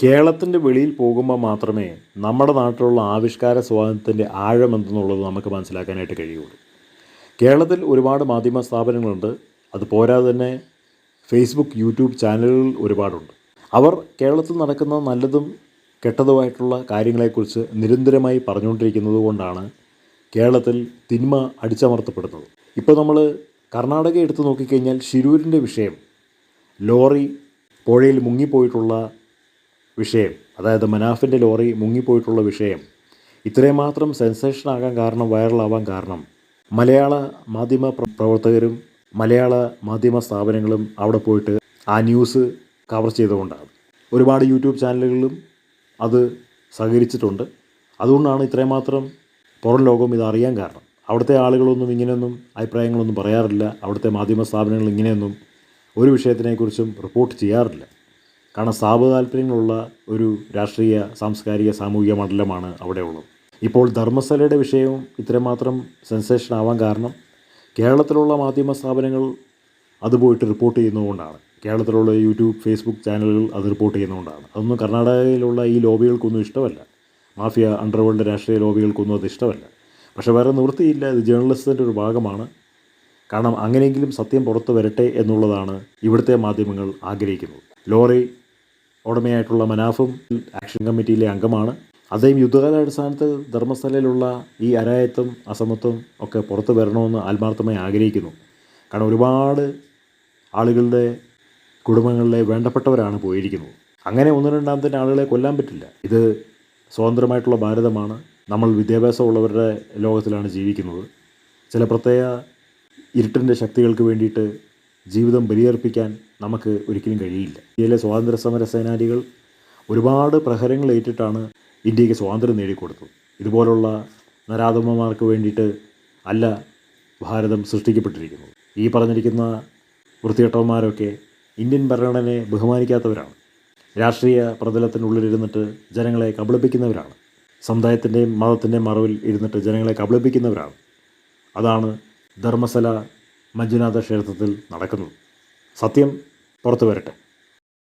കേരളത്തിൻ്റെ വെളിയിൽ പോകുമ്പോൾ മാത്രമേ നമ്മുടെ നാട്ടിലുള്ള ആവിഷ്കാര സ്വാതന്ത്ര്യത്തിൻ്റെ ആഴം എന്തെന്നുള്ളത് നമുക്ക് മനസ്സിലാക്കാനായിട്ട് കഴിയുള്ളൂ. കേരളത്തിൽ ഒരുപാട് മാധ്യമ സ്ഥാപനങ്ങളുണ്ട്. അത് പോരാതെ തന്നെ ഫേസ്ബുക്ക്, യൂട്യൂബ് ചാനലുകൾ ഒരുപാടുണ്ട്. അവർ കേരളത്തിൽ നടക്കുന്ന നല്ലതും കെട്ടതുമായിട്ടുള്ള കാര്യങ്ങളെക്കുറിച്ച് നിരന്തരമായി പറഞ്ഞുകൊണ്ടിരിക്കുന്നത് കൊണ്ടാണ് കേരളത്തിൽ തിന്മ അടിച്ചമർത്തപ്പെടുന്നത്. ഇപ്പോൾ നമ്മൾ കർണാടക എടുത്ത് നോക്കിക്കഴിഞ്ഞാൽ ഷിരൂരിൻ്റെ വിഷയം, ലോറി പുഴയിൽ മുങ്ങിപ്പോയിട്ടുള്ള വിഷയം, അതായത് മനാഫിൻ്റെ ലോറി മുങ്ങിപ്പോയിട്ടുള്ള വിഷയം ഇത്രയും മാത്രം സെൻസേഷനാകാൻ കാരണം, വൈറലാവാൻ കാരണം മലയാള മാധ്യമ പ്രവർത്തകരും മലയാള മാധ്യമ സ്ഥാപനങ്ങളും അവിടെ പോയിട്ട് ആ ന്യൂസ് കവർ ചെയ്തുകൊണ്ടാണ്. ഒരുപാട് യൂട്യൂബ് ചാനലുകളിലും അത് സഹകരിച്ചിട്ടുണ്ട്. അതുകൊണ്ടാണ് ഇത്രയും മാത്രം പുറം ലോകം ഇത് അറിയാൻ കാരണം. അവിടുത്തെ ആളുകളൊന്നും ഇങ്ങനെയൊന്നും അഭിപ്രായങ്ങളൊന്നും പറയാറില്ല. അവിടുത്തെ മാധ്യമ സ്ഥാപനങ്ങൾ ഇങ്ങനെയൊന്നും ഒരു വിഷയത്തിനെക്കുറിച്ചും റിപ്പോർട്ട് ചെയ്യാറില്ല. കാരണം താല്പര്യങ്ങളുള്ള ഒരു രാഷ്ട്രീയ, സാംസ്കാരിക, സാമൂഹിക മണ്ഡലമാണ് അവിടെ ഉള്ളത്. ഇപ്പോൾ ധർമ്മസ്ഥലയുടെ വിഷയവും ഇത്രമാത്രം സെൻസേഷൻ ആവാൻ കാരണം കേരളത്തിലുള്ള മാധ്യമ സ്ഥാപനങ്ങൾ അത് പോയിട്ട് റിപ്പോർട്ട് ചെയ്യുന്നതുകൊണ്ടാണ്. കേരളത്തിലുള്ള യൂട്യൂബ്, ഫേസ്ബുക്ക് ചാനലുകൾ അത് റിപ്പോർട്ട് ചെയ്യുന്നതുകൊണ്ടാണ്. അതൊന്നും കർണാടകയിലുള്ള ഈ ലോബികൾക്കൊന്നും ഇഷ്ടമല്ല. മാഫിയ, അണ്ടർവേൾഡ് രാഷ്ട്രീയ ലോബികൾക്കൊന്നും അത് ഇഷ്ടമല്ല. പക്ഷേ വേറെ നിവൃത്തിയില്ല, ഇത് ജേർണലിസത്തിൻ്റെ ഒരു ഭാഗമാണ്. കാരണം അങ്ങനെയെങ്കിലും സത്യം പുറത്തു വരട്ടെ എന്നുള്ളതാണ് ഇവിടുത്തെ മാധ്യമങ്ങൾ ആഗ്രഹിക്കുന്നത്. ലോറി ഉടമയായിട്ടുള്ള മനാഫും ആക്ഷൻ കമ്മിറ്റിയിലെ അംഗമാണ്. അദ്ദേഹം യുദ്ധകാലാടിസ്ഥാനത്തിൽ ധർമ്മസ്ഥലയിലുള്ള ഈ അരായത്വം, അസമത്വം ഒക്കെ പുറത്തു വരണമെന്ന് ആത്മാർത്ഥമായി ആഗ്രഹിക്കുന്നു. കാരണം ഒരുപാട് ആളുകളുടെ കുടുംബങ്ങളിലെ വേണ്ടപ്പെട്ടവരാണ് പോയിരിക്കുന്നത്. അങ്ങനെ ഒന്നും രണ്ടാമത്തെ ആളുകളെ കൊല്ലാൻ പറ്റില്ല. ഇത് സ്വതന്ത്രമായിട്ടുള്ള ഭാരതമാണ്. നമ്മൾ വിദ്യാഭ്യാസമുള്ളവരുടെ ലോകത്തിലാണ് ജീവിക്കുന്നത്. ചില പ്രത്യേക ഇരുട്ടിൻ്റെ ശക്തികൾക്ക് വേണ്ടിയിട്ട് ജീവിതം ബലിയർപ്പിക്കാൻ നമുക്ക് ഒരിക്കലും കഴിയില്ല. ഇന്ത്യയിലെ സ്വാതന്ത്ര്യ സമര സേനാനികൾ ഒരുപാട് പ്രഹരങ്ങൾ ഏറ്റിട്ടാണ് ഇന്ത്യക്ക് സ്വാതന്ത്ര്യം നേടിക്കൊടുത്തത്. ഇതുപോലുള്ള നരാധമന്മാർക്ക് വേണ്ടിയിട്ട് അല്ല ഭാരതം സൃഷ്ടിക്കപ്പെട്ടിരിക്കുന്നത്. ഈ പറഞ്ഞിരിക്കുന്ന വൃത്തികെട്ടവന്മാരൊക്കെ ഇന്ത്യൻ ഭരണഘടനയെ ബഹുമാനിക്കാത്തവരാണ്. രാഷ്ട്രീയ പ്രതലത്തിനുള്ളിലിരുന്നിട്ട് ജനങ്ങളെ കബളിപ്പിക്കുന്നവരാണ്. സമുദായത്തിൻ്റെയും മതത്തിൻ്റെയും മറവിൽ ഇരുന്നിട്ട് ജനങ്ങളെ കബളിപ്പിക്കുന്നവരാണ്. അതാണ് ധർമ്മസ്ഥല മഞ്ജുനാഥ ക്ഷേത്രത്തിൽ നടക്കുന്നത്. സത്യം പുറത്തു വരട്ടെ.